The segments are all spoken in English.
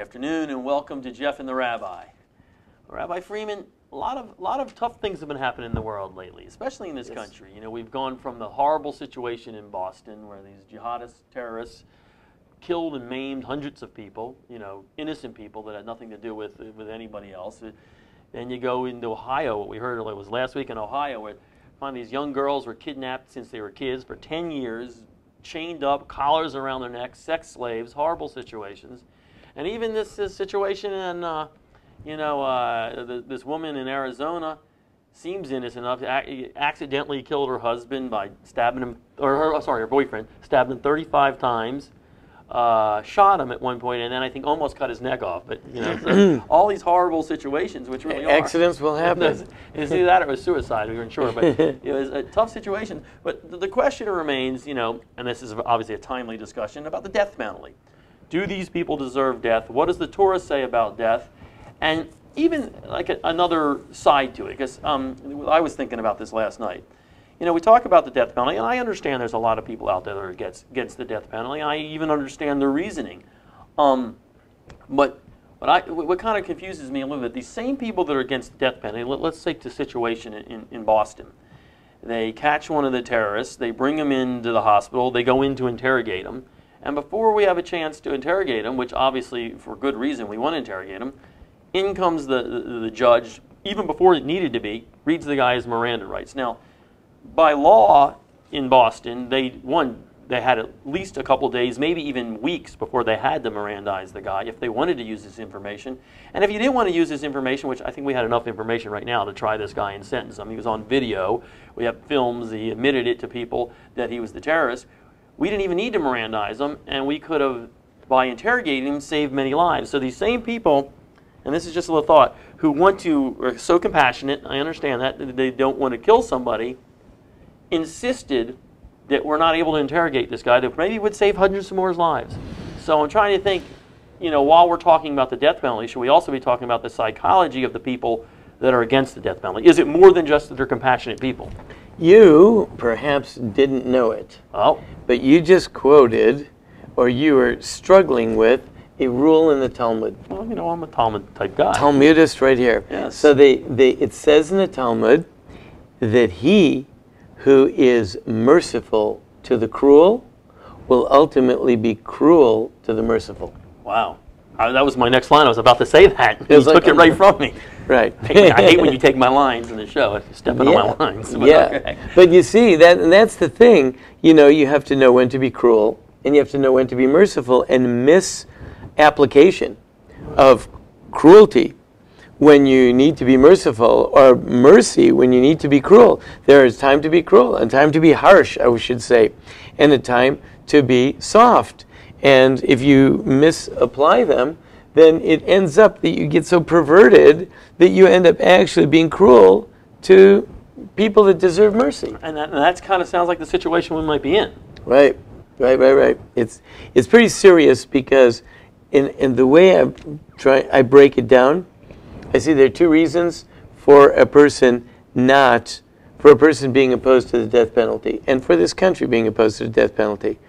afternoon, and welcome to Jeff and the Rabbi. Rabbi Freeman, a lot of tough things have been happening in the world lately, especially in this country. You know, we've gone from the horrible situation in Boston where these jihadist terrorists killed and maimed hundreds of people, you know, innocent people that had nothing to do with anybody else. Then you go into Ohio, what we heard was last week in Ohio, where these young girls were kidnapped since they were kids for 10 years, chained up, collars around their necks, sex slaves, horrible situations. And even this situation in, this woman in Arizona seems innocent enough. Accidentally killed her husband by stabbing him, her boyfriend, stabbed him 35 times, shot him at one point, and then I think almost cut his neck off. But, you know, so all these horrible situations, which really accidents will happen. It's either that or it was suicide, we weren't sure. But it was a tough situation. But the question remains, you know, and this is obviously a timely discussion, about the death penalty. Do these people deserve death? What does the Torah say about death? And even like another side to it, because I was thinking about this last night. You know, we talk about the death penalty, and I understand there's a lot of people out there that are against the death penalty, and I even understand the reasoning. But what kind of confuses me a little bit, these same people that are against the death penalty, let's take the situation in Boston. They catch one of the terrorists, they bring him into the hospital, they go in to interrogate him, and before we have a chance to interrogate him, which obviously for good reason we want to interrogate him, in comes the judge, even before it needed to be, reads the guy's Miranda rights. Now, by law in Boston, they had at least a couple days, maybe even weeks before they had to Mirandize the guy if they wanted to use this information. And if you didn't want to use this information, which I think we had enough information right now to try this guy and sentence him. He was on video. We have films. He admitted it to people that he was the terrorist. We didn't even need to Mirandize him, and we could have, by interrogating him, saved many lives. So these same people, and this is just a little thought, who are so compassionate, I understand that they don't want to kill somebody, insisted that we're not able to interrogate this guy that maybe would save hundreds of more lives. So I'm trying to think, you know, while we're talking about the death penalty, should we also be talking about the psychology of the people that are against the death penalty? Is it more than just that they're compassionate people? You perhaps didn't know it. Oh. But you just quoted, or you were struggling with, a rule in the Talmud. Well, you know, I'm a Talmud type guy. Talmudist right here. Yes. So it says in the Talmud that he who is merciful to the cruel will ultimately be cruel to the merciful. Wow. That was my next line. I was about to say that. You took it right from me. Right. I hate when you take my lines in the show. Stepping on my lines. But yeah. Okay. But you see, that's the thing. You know, you have to know when to be cruel, and you have to know when to be merciful, and misapplication of cruelty when you need to be merciful, or mercy when you need to be cruel. There is time to be cruel, and time to be harsh, I should say, and a time to be soft. And if you misapply them, then it ends up that you get so perverted that you end up actually being cruel to people that deserve mercy. And that kind of sounds like the situation we might be in. Right. It's pretty serious, because in the way I break it down, I see there are two reasons for a person being opposed to the death penalty, and for this country being opposed to the death penalty.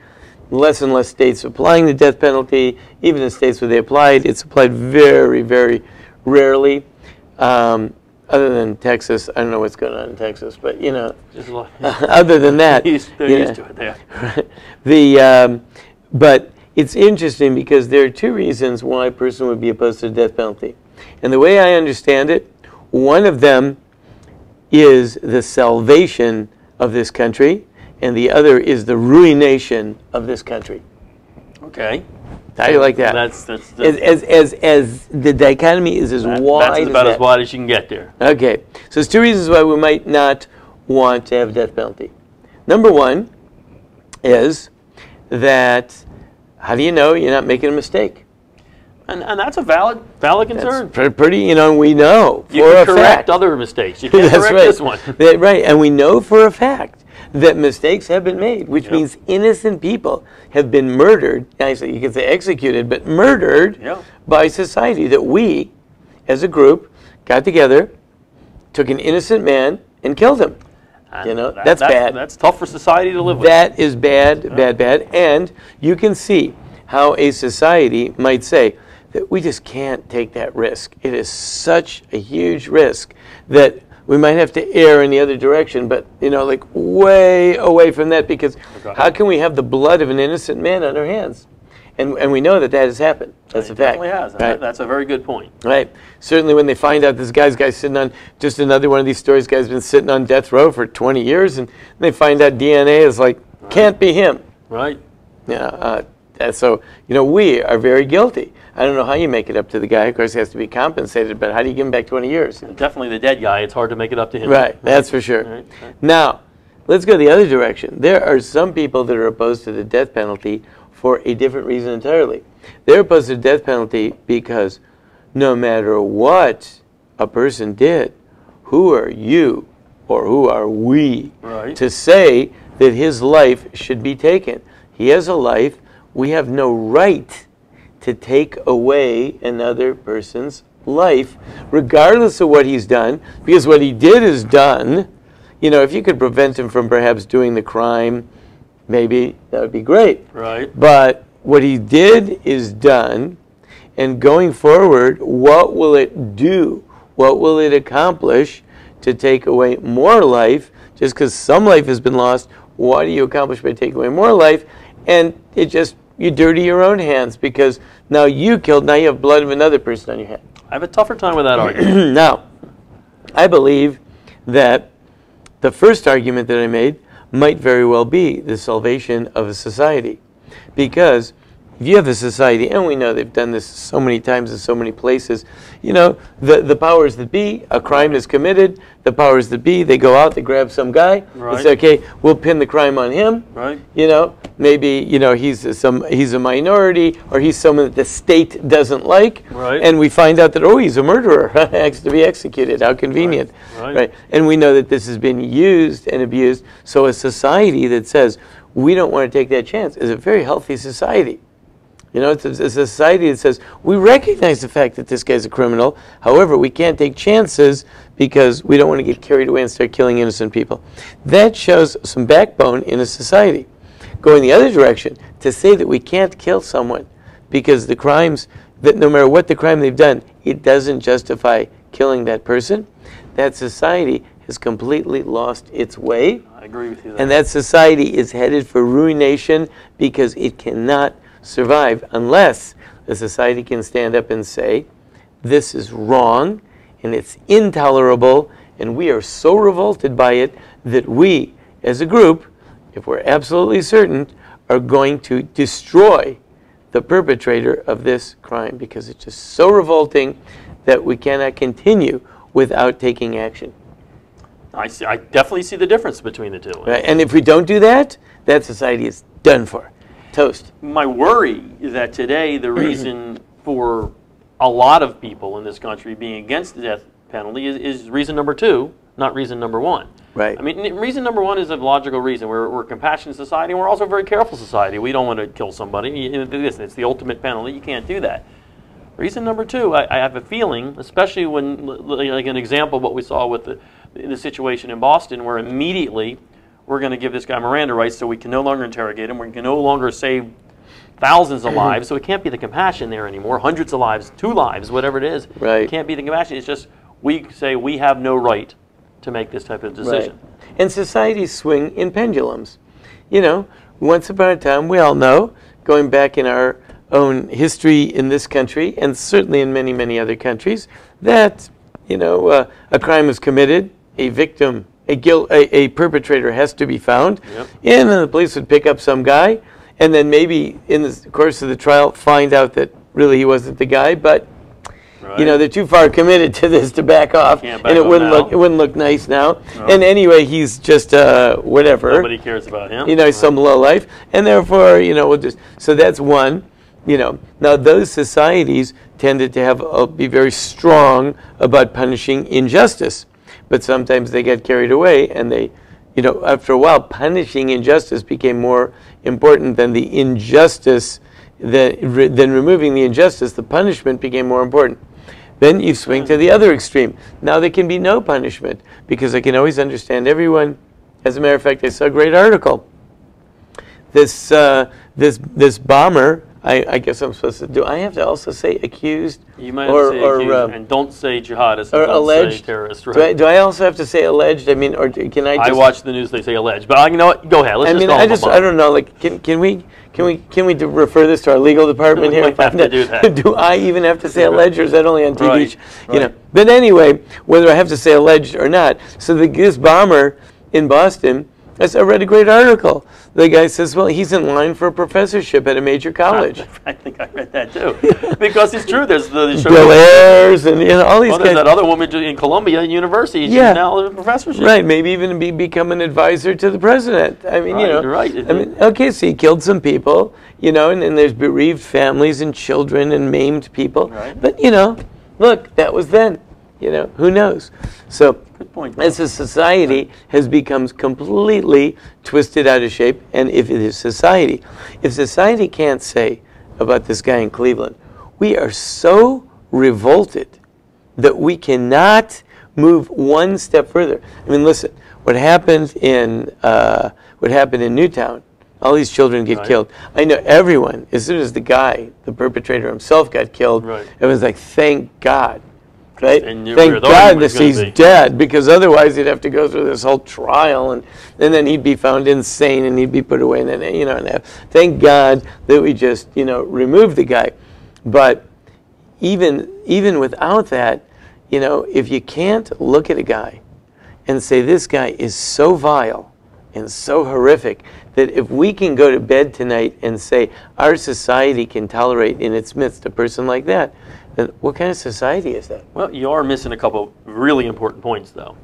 Less and less states applying the death penalty. Even in states where they applied, it's applied very, very rarely. Other than Texas, I don't know what's going on in Texas, but you know, other than that, they're used to it there. But it's interesting because there are two reasons why a person would be opposed to the death penalty, and the way I understand it, one of them is the salvation of this country, and the other is the ruination of this country. Okay. How do you like that? That's as the dichotomy is as wide. That's about as wide as you can get there. Okay. So there's two reasons why we might not want to have death penalty. Number one is that, how do you know you're not making a mistake? And that's a valid concern. That's pretty, you know, we know you for a can correct fact. Other mistakes. You can't That's correct right. this one. Right, and we know for a fact that mistakes have been made, which means innocent people have been murdered. Actually, you could say executed, but murdered by society. That we, as a group, got together, took an innocent man, and killed him. And you know, that's bad. That's tough for society to live with. That is bad, bad. And you can see how a society might say, that we just can't take that risk. It is such a huge risk that we might have to err in the other direction, but, you know, like way away from that, because how can we have the blood of an innocent man on our hands? And we know that that has happened. That's a fact. It definitely has. Right? That's a very good point. Right. Certainly when they find out this guy's sitting on, just another one of these stories, guy's been sitting on death row for 20 years, and they find out DNA is like, can't be him. Right. Yeah. So, you know, we are very guilty. I don't know how you make it up to the guy. Of course, he has to be compensated, but how do you give him back 20 years? Definitely the dead guy. It's hard to make it up to him. Right. That's for sure. Right. Now, let's go the other direction. There are some people that are opposed to the death penalty for a different reason entirely. They're opposed to the death penalty because no matter what a person did, who are you or who are we to say that his life should be taken? He has a life. We have no right to take away another person's life, regardless of what he's done, because what he did is done. You know, if you could prevent him from perhaps doing the crime, maybe that would be great. Right. But what he did is done, and going forward, what will it do? What will it accomplish to take away more life? Just because some life has been lost, what do you accomplish by taking away more life? And it just, you dirty your own hands, because now you killed, now you have blood of another person on your hand. I have a tougher time with that argument. Now, I believe that the first argument that I made might very well be the salvation of a society. Because if you have a society, and we know they've done this so many times in so many places, you know, the powers that be, a crime is committed, the powers that be, they go out, they grab some guy, they say, okay, we'll pin the crime on him. Right. You know, maybe, you know, he's a minority, or he's someone that the state doesn't like. Right. And we find out that, oh, he's a murderer, has to be executed. How convenient. Right. And we know that this has been used and abused. So a society that says, we don't want to take that chance, is a very healthy society. You know, it's a society that says, we recognize the fact that this guy's a criminal. However, we can't take chances because we don't want to get carried away and start killing innocent people. That shows some backbone in a society. Going the other direction, to say that we can't kill someone because the crimes, that no matter what the crime they've done, it doesn't justify killing that person, that society has completely lost its way. I agree with you there. And that society is headed for ruination because it cannot survive unless the society can stand up and say, this is wrong and it's intolerable, and we are so revolted by it that we, as a group, if we're absolutely certain, are going to destroy the perpetrator of this crime, because it's just so revolting that we cannot continue without taking action. I definitely see the difference between the two. Right? And if we don't do that, that society is done for. Toast. My worry is that today the reason for a lot of people in this country being against the death penalty is reason number two, not reason number one. Right. I mean, reason number one is a logical reason. We're a compassionate society, and we're also a very careful society. We don't want to kill somebody. It's the ultimate penalty. You can't do that. Reason number two, I have a feeling, especially when, like an example of what we saw with the situation in Boston, where immediately we're going to give this guy Miranda rights so we can no longer interrogate him. We can no longer save thousands of lives. So it can't be the compassion there anymore. Hundreds of lives, 2 lives, whatever it is. Right. It can't be the compassion. It's just we say we have no right to make this type of decision. Right. And societies swing in pendulums. You know, once upon a time, we all know, going back in our own history in this country, and certainly in many, many other countries, that, you know, a crime was committed, a victim, a perpetrator has to be found, and then the police would pick up some guy, and then maybe in the course of the trial find out that really he wasn't the guy, but you know, they're too far committed to this to back off, and it wouldn't look nice now. No. And anyway, he's just whatever. Nobody cares about him. You know, he's some low life, and therefore, you know, we'll just. So that's one. You know, now those societies tended to have be very strong about punishing injustice. But sometimes they get carried away, and they, you know, after a while, punishing injustice became more important than the injustice, than removing the injustice. The punishment became more important. Then you swing to the other extreme. Now there can be no punishment, because I can always understand everyone. As a matter of fact, I saw a great article. This bomber I guess I'm supposed to do. I have to also say accused. You might have to say accused, and don't say jihadist, or don't alleged say terrorist. Right? Do I also have to say alleged? I mean, or can I? Just, I watch the news; they say alleged, but you know what? Go ahead. Let's I don't know. Like, can we refer this to our legal department here? We have to do that. Do I even have to say alleged, or is that only on TV? Right, You know. But anyway, whether I have to say alleged or not, so this bomber in Boston. I read a great article. The guy says, well, he's in line for a professorship at a major college. I think I read that too. Because it's true. There's the Bel-Airs and all these guys. There's that other woman in Columbia University. She's now in a professorship. Right, maybe even become an advisor to the president. I mean, right. I mean, okay, so he killed some people, and there's bereaved families and children and maimed people. Right. But, look, that was then. Who knows? So, good point. As a society has become completely twisted out of shape, and if society can't say about this guy in Cleveland, we are so revolted that we cannot move one step further. I mean, listen, what happened in Newtown, all these children get killed. I know everyone, as soon as the perpetrator himself got killed, it was like, thank God. Right? Thank God that he's dead, because otherwise he'd have to go through this whole trial, and then he'd be found insane and he'd be put away. And then, and thank God that we just removed the guy. But even without that, if you can't look at a guy and say this guy is so vile and so horrific that if we can go to bed tonight and say our society can tolerate in its midst a person like that, then what kind of society is that? Well, you are missing a couple really important points, though.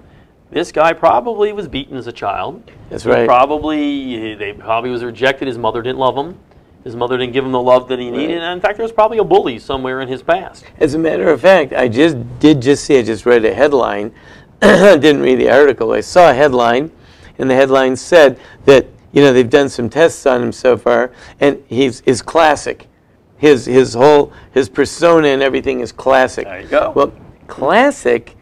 This guy probably was beaten as a child. That's right. They probably was rejected. His mother didn't love him. His mother didn't give him the love that he needed. And in fact, there was probably a bully somewhere in his past. As a matter of fact, I just read a headline. I didn't read the article. I saw a headline, and the headline said that they've done some tests on him so far, and he's classic. His persona and everything is classic. There you go. Well, classic,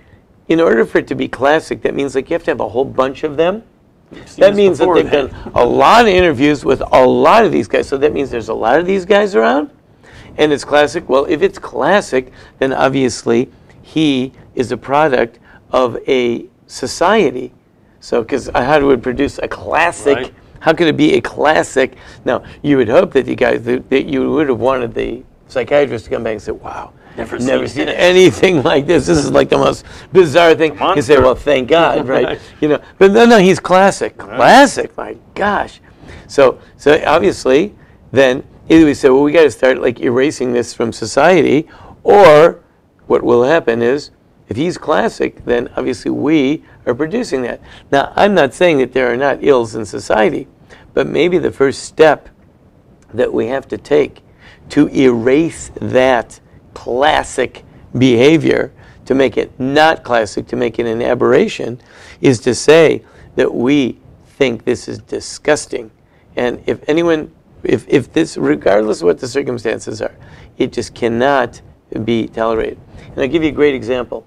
in order for it to be classic, that means like you have to have a whole bunch of them. That means that they've done a lot of interviews with a lot of these guys. So that means there's a lot of these guys around, and it's classic. Well, if it's classic, then obviously he is a product of a society. So, because how do we produce a classic? Right. How could it be a classic? Now, you would hope that that you would have wanted the psychiatrist to come back and say, wow, never seen anything like this. This is like the most bizarre thing. You say, well, thank God, right? But no, he's classic. Classic, my gosh. So obviously, then either we say, well, we got to start like erasing this from society, or what will happen is, if he's classic, then obviously we are producing that. Now, I'm not saying that there are not ills in society, but maybe the first step that we have to take to erase that classic behavior, to make it not classic, to make it an aberration, is to say that we think this is disgusting. And if this, regardless of what the circumstances are, it just cannot be tolerated. And I'll give you a great example.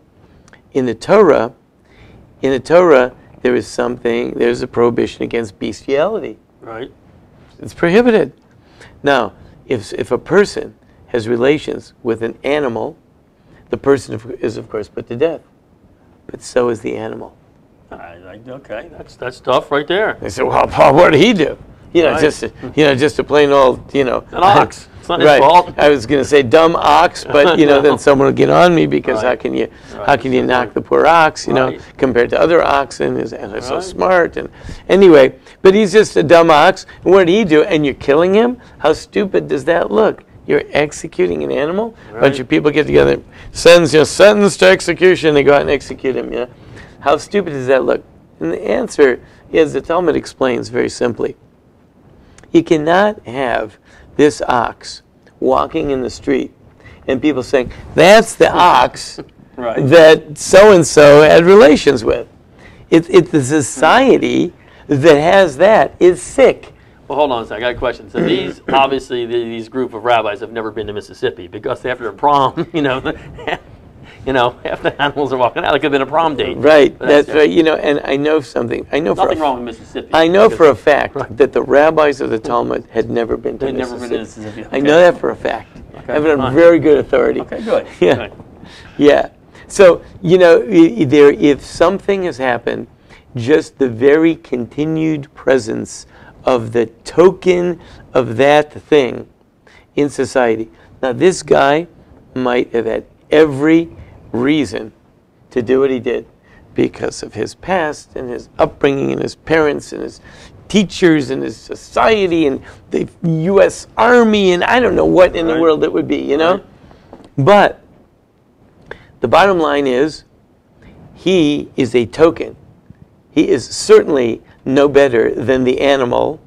In the Torah, there's a prohibition against bestiality. Right. It's prohibited. Now, if a person has relations with an animal, the person is of course put to death. But so is the animal. Okay, that's tough right there. They say, well, Paul, what did he do? Just a plain old, an ox. It's not his right. fault. I was going to say dumb ox, but then someone will get on me because how can you knock the poor ox, compared to other oxen? And they're so smart. And anyway, but he's just a dumb ox. And what did he do? And you're killing him? How stupid does that look? You're executing an animal. A bunch of people get together, sentenced to execution. They go out and execute him. How stupid does that look? And the answer is, the Talmud explains very simply. You cannot have this ox walking in the street and people saying, that's the ox that so-and-so had relations with. It's the society that has that is sick. Well, hold on a second. I got a question. So these, obviously, these group of rabbis have never been to Mississippi because after their prom, You know, half the animals are walking out. It could have been a prom date. Right, that's right. You know, and I know something. I know nothing wrong with Mississippi. I know for a fact that the rabbis of the Talmud had never been to Mississippi. Never been to Mississippi. Okay. I know that for a fact. Okay, I have it on very good authority. Okay, good. Yeah, Good. yeah. So you know, if something has happened, just the very continued presence of the token of that thing in society. Now, this guy might have had every reason to do what he did because of his past and his upbringing and his parents and his teachers and his society and the U.S. Army and I don't know what in the world it would be, you know? But the bottom line is he is a token. He is certainly no better than the animal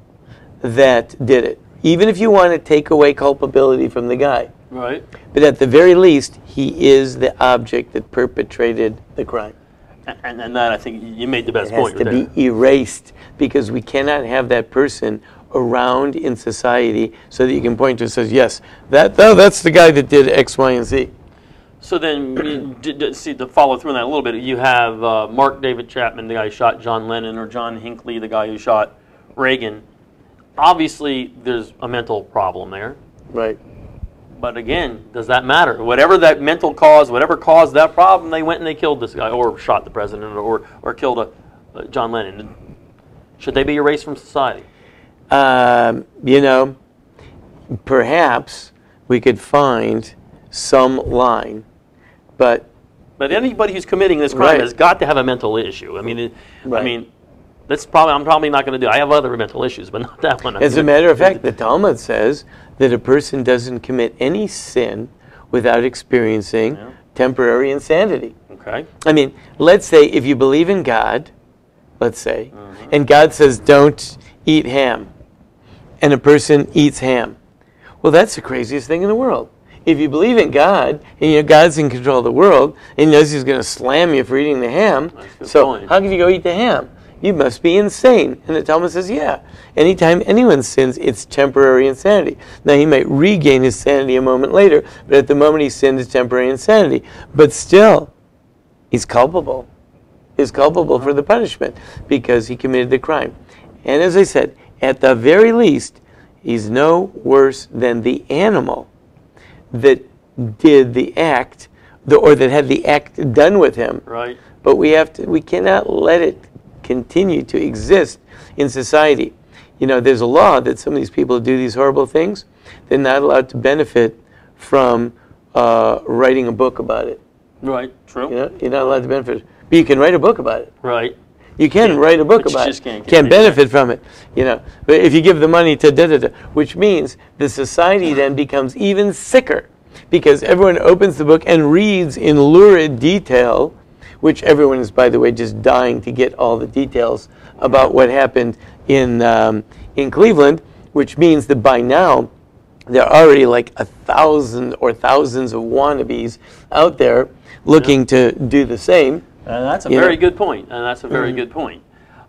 that did it, even if you want to take away culpability from the guy. Right. But at the very least, he is the object that perpetrated the crime. And that, I think, you made the best point. It has to be erased because we cannot have that person around in society so that you can point to and says, yes, that's the guy that did X, Y, and Z. So then, see, to follow through on that a little bit, you have Mark David Chapman, the guy who shot John Lennon, or John Hinckley, the guy who shot Reagan. Obviously, there's a mental problem there. Right. But again, does that matter? Whatever that mental cause, whatever caused that problem, they went and they killed this guy, or shot the president, or killed John Lennon. Should they be erased from society? You know, perhaps we could find some line, but anybody who's committing this crime has got to have a mental issue. I mean, I mean, I'm probably not going to do. I have other mental issues, but not that one. As a matter of fact, the Talmud says that a person doesn't commit any sin without experiencing temporary insanity. Okay. I mean, let's say if you believe in God, let's say, and God says don't eat ham, and a person eats ham. Well, that's the craziest thing in the world. If you believe in God, and you know God's in control of the world, and he knows he's going to slam you for eating the ham, so how can you go eat the ham? You must be insane. And the Talmud says, yeah, anytime anyone sins, it's temporary insanity. Now, he might regain his sanity a moment later, but at the moment he sinned, it's temporary insanity. But still, he's culpable. He's culpable for the punishment because he committed the crime. And as I said, at the very least, he's no worse than the animal that did the act, or that had the act done with him. Right. But we cannot let it continue to exist in society. You know, there's a law that some of these people who do these horrible things, they're not allowed to benefit from writing a book about it. Right, true. You know, you're not allowed to benefit. But you can write a book about it. Right. You can write a book about it. Can't benefit from it. You know, but if you give the money to da-da-da, which means the society then becomes even sicker because everyone opens the book and reads in lurid detail, which everyone is, by the way, just dying to get all the details about what happened in Cleveland, which means that by now there are already like 1,000 or thousands of wannabes out there looking to do the same. And that's a very good point. And that's a very good point.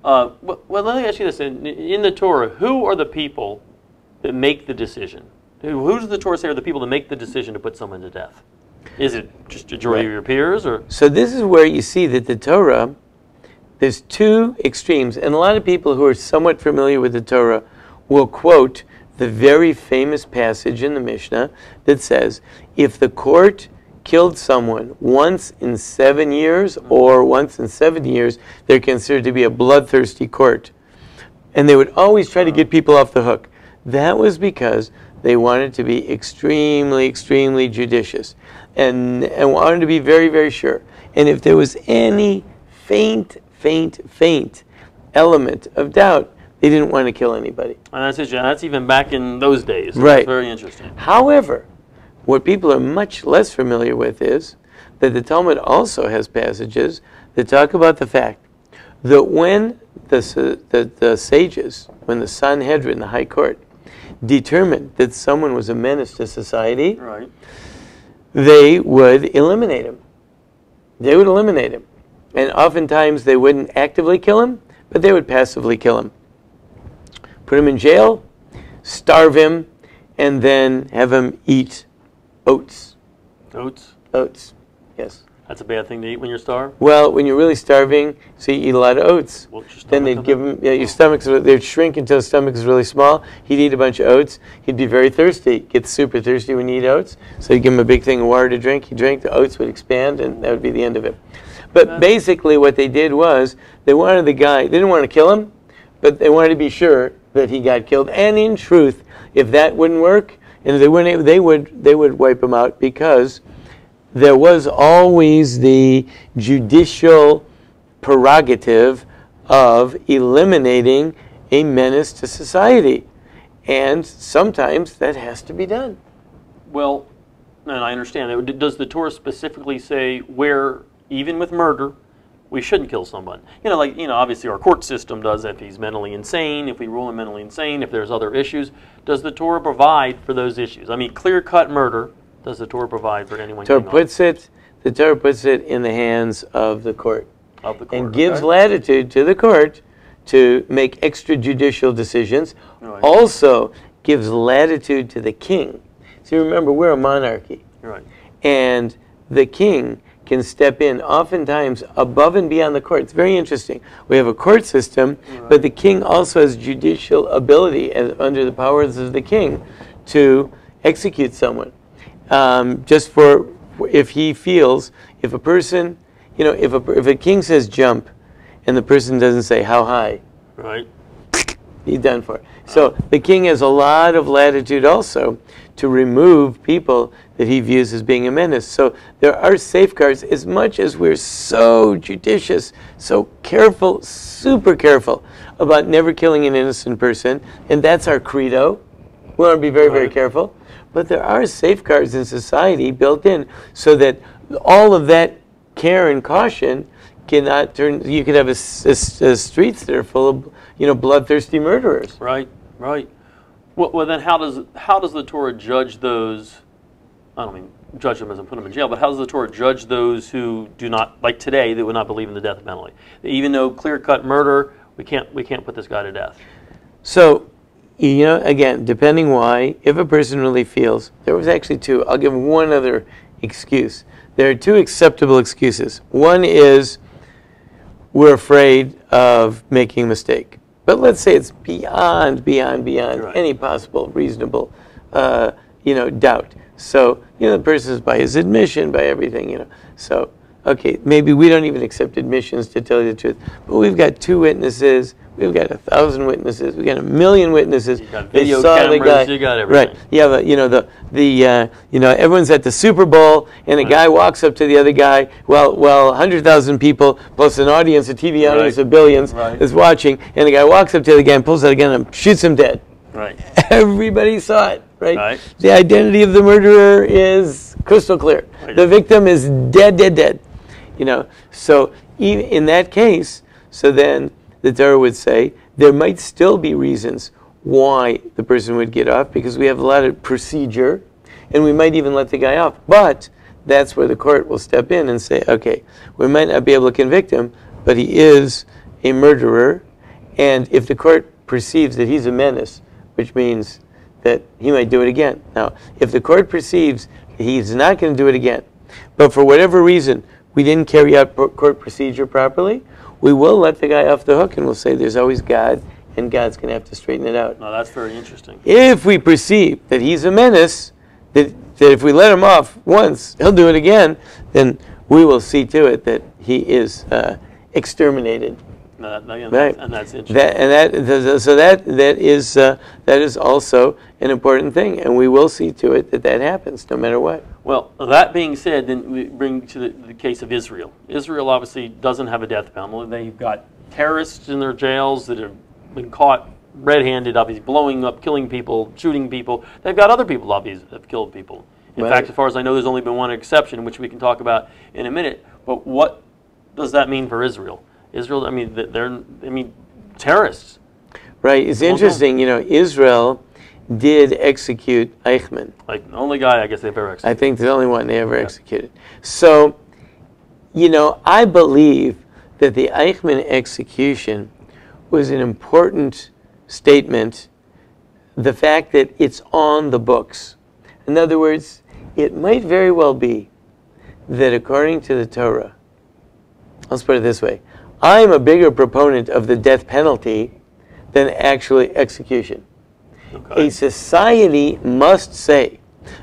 Well, let me ask you this. In the Torah, who are the people that make the decision? Who does the Torah say are the people that make the decision to put someone to death? Is it just a majority of your peers? Or? So this is where you see that the Torah, there's two extremes. And a lot of people who are somewhat familiar with the Torah will quote the very famous passage in the Mishnah that says, if the court killed someone once in 7 years or once in 7 years, they're considered to be a bloodthirsty court. And they would always try to get people off the hook. That was because they wanted to be extremely, extremely judicious and wanted to be very, very sure. And if there was any faint element of doubt, they didn't want to kill anybody. And that's even back in those days. Right. That's very interesting. However, what people are much less familiar with is that the Talmud also has passages that talk about the fact that when the sages, when the Sanhedrin, the High Court, determined that someone was a menace to society, right, they would eliminate him. They would eliminate him. And oftentimes they wouldn't actively kill him, but they would passively kill him. Put him in jail, starve him, and then have him eat oats. Oats? Oats, yes. That's a bad thing to eat when you're starved? Well, when you're really starving, so you eat a lot of oats. Then they'd give him, your stomachs, they'd shrink until the stomach is really small. He'd eat a bunch of oats. He'd be very thirsty. Get super thirsty when you eat oats. So you'd give him a big thing of water to drink. He'd drink, the oats would expand, and that would be the end of it. But basically what they did was, they wanted the guy, they didn't want to kill him, but they wanted to be sure that he got killed. And in truth, if that wouldn't work, and if they weren't able, they would wipe him out, because there was always the judicial prerogative of eliminating a menace to society. And sometimes that has to be done. Well, and I understand. Does the Torah specifically say where, even with murder, we shouldn't kill someone? Obviously our court system does if he's mentally insane, if we rule him mentally insane, if there's other issues. Does the Torah provide for those issues? I mean, clear-cut murder, does the Torah provide for anyone? The Torah puts it in the hands of the court. And gives latitude to the court to make extrajudicial decisions. Right. Also gives latitude to the king. So remember, we're a monarchy. Right. And the king can step in oftentimes above and beyond the court. It's very interesting. We have a court system, but the king also has judicial ability under the powers of the king to execute someone. Just for if he feels, if a person, if a king says jump and the person doesn't say how high, right, he's done for. So the king has a lot of latitude also to remove people that he views as being a menace. So there are safeguards, as much as we're so judicious, so careful, super careful about never killing an innocent person, and that's our credo. We want to be very, very careful. But there are safeguards in society built in so that all of that care and caution cannot turn. You could have a streets that are full of bloodthirsty murderers. Right, right. Well, then how does the Torah judge those? I don't mean judge them as in put them in jail, but how does the Torah judge those who do not, like today, that would not believe in the death penalty? Even though clear-cut murder, we can't put this guy to death. So, again, depending why, if a person really feels, there was actually two. I'll give one other excuse. There are two acceptable excuses. One is we're afraid of making a mistake. But let's say it's beyond right, any possible reasonable, doubt. So, the person is by his admission, by everything, So, okay, maybe we don't even accept admissions, to tell you the truth. But we've got 2 witnesses. We've got 1,000 witnesses. We've got 1,000,000 witnesses. You got video cameras. You got everything. Right. Yeah, but everyone's at the Super Bowl, and a guy walks up to the other guy. Well, 100,000 people plus an audience, a TV audience of billions is watching, and the guy walks up to the guy and pulls out a gun and shoots him dead. Right. Everybody saw it. Right. The identity of the murderer is crystal clear. Right. The victim is dead. So even in that case, so then the Torah would say there might still be reasons why the person would get off, because we have a lot of procedure, and we might even let the guy off. But that's where the court will step in and say, okay, we might not be able to convict him, but he is a murderer, and if the court perceives that he's a menace, which means that he might do it again. Now, if the court perceives that he's not going to do it again, but for whatever reason we didn't carry out court procedure properly, we will let the guy off the hook, and we'll say there's always God, and God's going to have to straighten it out. No, that's very interesting. If we perceive that he's a menace, that if we let him off once, he'll do it again, then we will see to it that he is exterminated. Right. And that's interesting. That is also an important thing, and we will see to it that happens, no matter what. Well, that being said, then we bring to the case of Israel. Israel obviously doesn't have a death penalty. They've got terrorists in their jails that have been caught red-handed, obviously blowing up, killing people, shooting people. They've got other people obviously that have killed people. In fact, as far as I know, there's only been one exception, which we can talk about in a minute. But what does that mean for Israel? Israel, they're terrorists. Right. It's interesting. Israel did execute Eichmann. Like the only guy I guess they've ever executed. I think the only one they ever executed. So, I believe that the Eichmann execution was an important statement. The fact that it's on the books. In other words, it might very well be that according to the Torah, let's put it this way, I'm a bigger proponent of the death penalty than actually execution. Okay. A society must say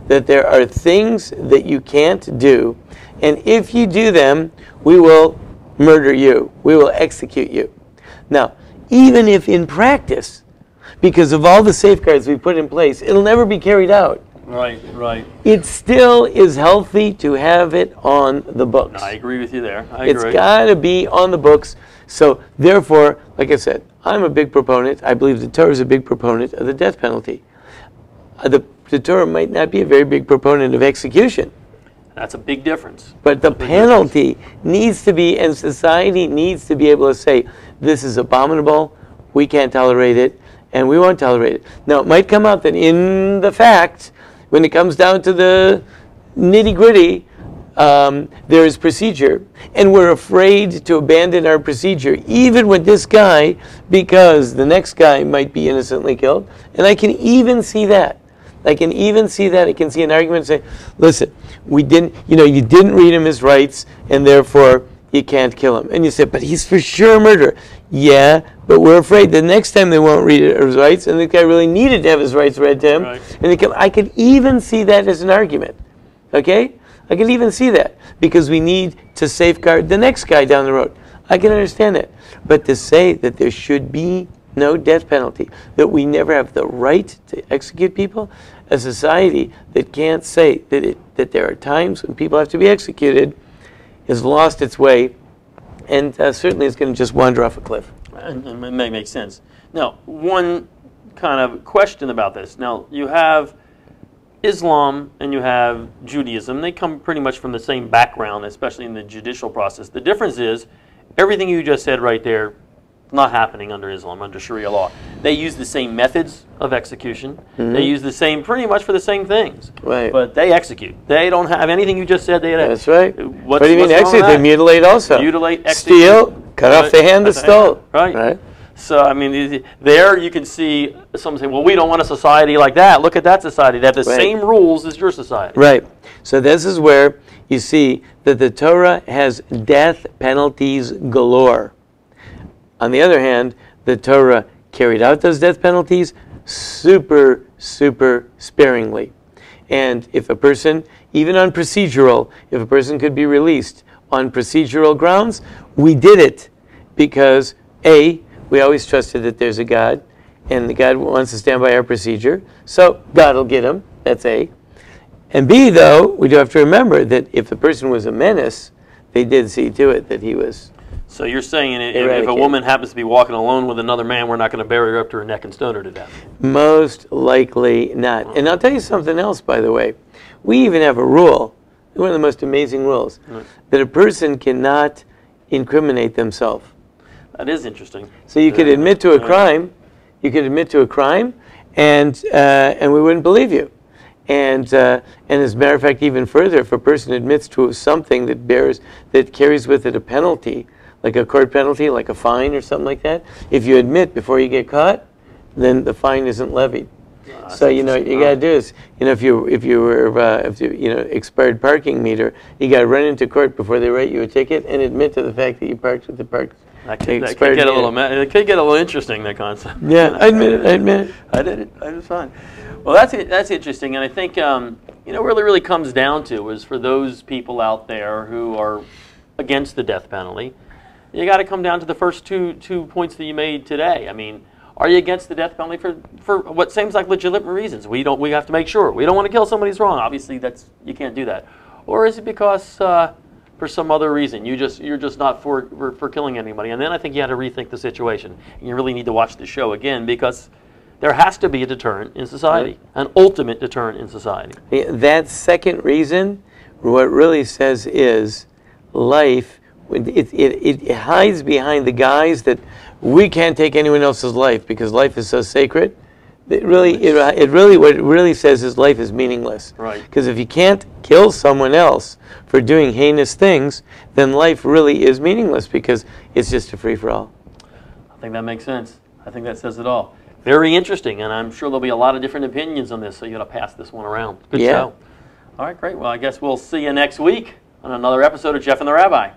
that there are things that you can't do, and if you do them, we will murder you. We will execute you. Now, even if in practice, because of all the safeguards we put in place, it'll never be carried out. Right, right. It still is healthy to have it on the books. I agree with you there. I agree. It's got to be on the books. So therefore, like I said, I'm a big proponent. I believe the Torah is a big proponent of the death penalty. The Torah might not be a very big proponent of execution. That's a big difference. But the penalty needs to be, and society needs to be able to say, this is abominable, we can't tolerate it, and we won't tolerate it. Now, it might come out that in the fact, when it comes down to the nitty-gritty, there is procedure, and we're afraid to abandon our procedure, even with this guy, because the next guy might be innocently killed. And I can even see that. I can even see that. I can see an argument say, listen, we didn't, you didn't read him his rights, and therefore you can't kill him. And you say, but he's for sure a murderer. Yeah, but we're afraid the next time they won't read his rights, and the guy really needed to have his rights read to him. Right. And I could even see that as an argument. Okay? I can even see that, because we need to safeguard the next guy down the road. I can understand that. But to say that there should be no death penalty, that we never have the right to execute people, a society that can't say that there are times when people have to be executed has lost its way, and certainly is going to just wander off a cliff. And it may make sense. Now, one kind of question about this. Now, you have Islam and you have Judaism. They come pretty much from the same background, especially in the judicial process. The difference is everything you just said right there, not happening under Islam, under Sharia law. They use the same methods of execution. Mm-hmm. They use the same, pretty much for the same things. Right. But they execute. They don't have anything you just said. That's right. What do you mean execute? They mutilate also. Mutilate, execute. Steal, cut off the hand that stole. Right. So, I mean, there you can see someone saying, well, we don't want a society like that. Look at that society. They have the same rules as your society. Right. So this is where you see that the Torah has death penalties galore. On the other hand, the Torah carried out those death penalties super, super sparingly. And if a person, even on procedural, if a person could be released on procedural grounds, we did it because, A, we always trusted that there's a God, and the God wants to stand by our procedure, so God will get him. That's A. And B, though, we do have to remember that if the person was a menace, they did see to it that he was. So you're saying if a woman happens to be walking alone with another man, we're not going to bury her up to her neck and stone her to death? Most likely not. And I'll tell you something else, by the way. We even have a rule, one of the most amazing rules, that a person cannot incriminate themselves. That is interesting. So you could admit to a crime, and we wouldn't believe you. And as a matter of fact, even further, if a person admits to something that carries with it a penalty, like a court penalty, like a fine or something like that, if you admit before you get caught, then the fine isn't levied. So what you got to do is, if you were expired parking meter, you got to run into court before they write you a ticket and admit to the fact that you parked with the park. That could get a little interesting, that concept. Yeah, I admit it. I did it. I was fine. Well, that's interesting, and I think really comes down to is for those people out there who are against the death penalty, you got to come down to the first two points that you made today. I mean, are you against the death penalty for what seems like legitimate reasons? We have to make sure we don't want to kill somebody who's wrong. Obviously, you can't do that. Or is it because for some other reason you're just not for killing anybody? And then I think you had to rethink the situation. And you really need to watch the show again, because there has to be a deterrent in society, an ultimate deterrent in society. That second reason, what it really says is life. It hides behind the guise that we can't take anyone else's life because life is so sacred. What it really says is life is meaningless. Right. Because if you can't kill someone else for doing heinous things, then life really is meaningless because it's just a free-for-all. I think that makes sense. I think that says it all. Very interesting, and I'm sure there'll be a lot of different opinions on this, so you got to pass this one around. Good show. All right, great. Well, I guess we'll see you next week. on another episode of Jeff and the Rabbi.